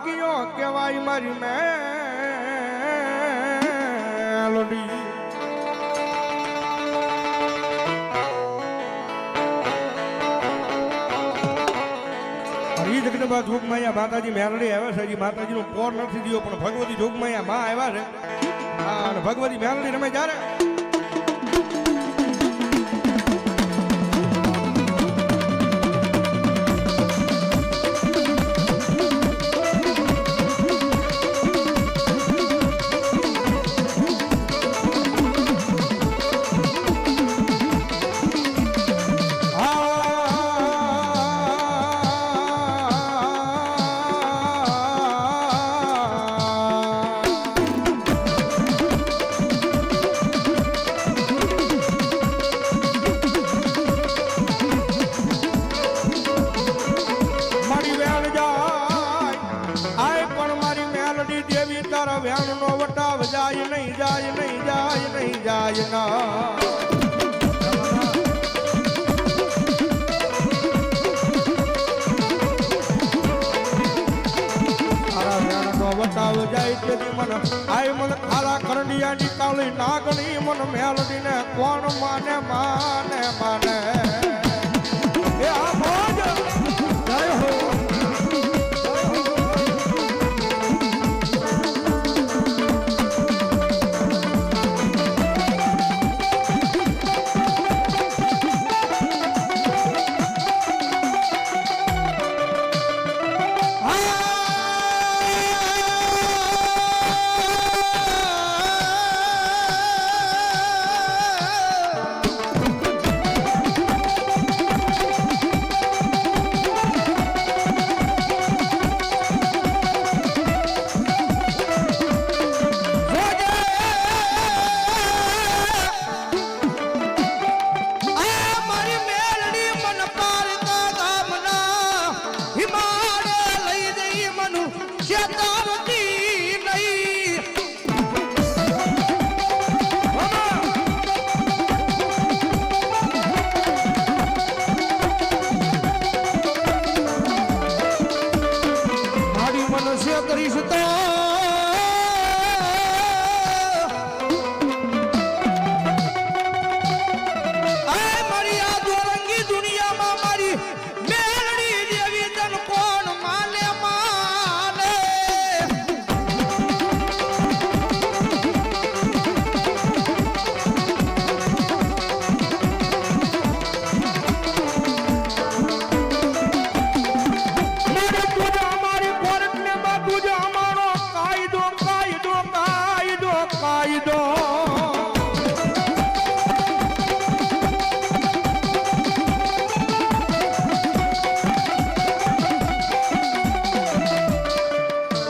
ભાગ્યો કહેવાય મારી મેલડી જગદંબા જોગમાયા માતાજી મેલડી આવ્યા છે. હજી માતાજીનો પોર નથી દિયો પણ ભગવતી જોગમાયા માં આવ્યા છે. અને ભગવતી મેલડી રમે જ્યારે જાય નહીં જાય નહીં જાય નહીં જાય ના વટાવ જાય તેથી મન આય મન ખાલા કરંડિયા ની કાળી નાગણી મન મેલડી ને કોણ માને માને માને એ આ ભોજ જય હો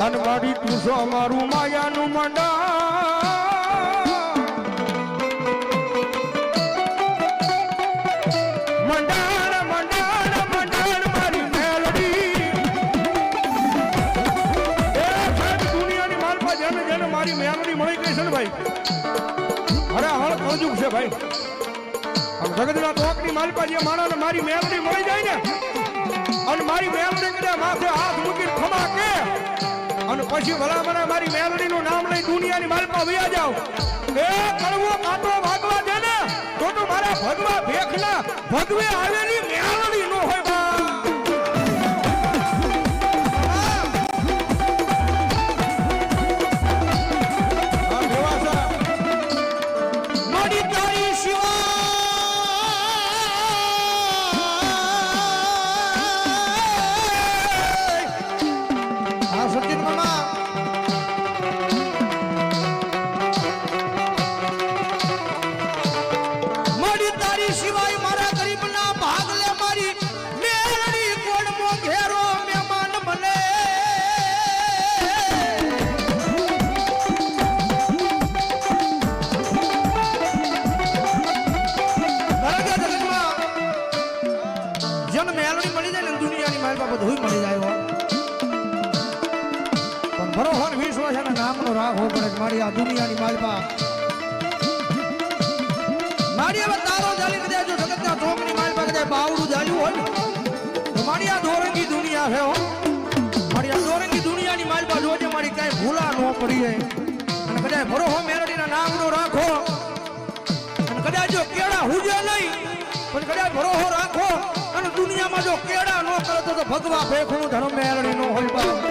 અનવાડી તું છો મારું માયાનું મંડા મંડાણ મંડાણ મંડાણ મારી મેલડી એ દુનિયાની માલપા જેને જેને મારી મેલડી મળી ગઈ છે ને ભાઈ અરે હળ કજુક છે ભાઈ જગતના તોકની માલપા જે માણસને મારી મેલડી મળી જાય ને અને મારી મેલડી કદાચ માથે હાથ મૂકીને ખમા કે અને પછી ભલા મને મારી મેલડી નું નામ લઈ દુનિયાની માલપા વયા જાવ એ કડવો કાંટો ભાગવા દે ને તો મારા ભગવા ભેખના ભગવે આવેલી મેલડી નો હોય મારી તારી શિવા મારી આ દુનિયાની માલપા મારી હવે તારો જાલી કદાચ જો જગતના ટોકની માલપા કદાચ બાવડું જાલ્યું હોય તો મારી આ દોરંગી દુનિયા છે હો મારી આ દોરંગી દુનિયાની જોજે મારી કાંઈ ભૂલા ન પડી જાય. અને કદાચ ભરોહો મેલડીના નામનો રાખો અને કદાચ જો કેળા હુજે નહીં પણ કદાચ ભરોહો રાખો અને દુનિયામાં જો કેળા ન કરે તો ભગવા ભેખું ધર્મ મેલડી નો હોય બાપ.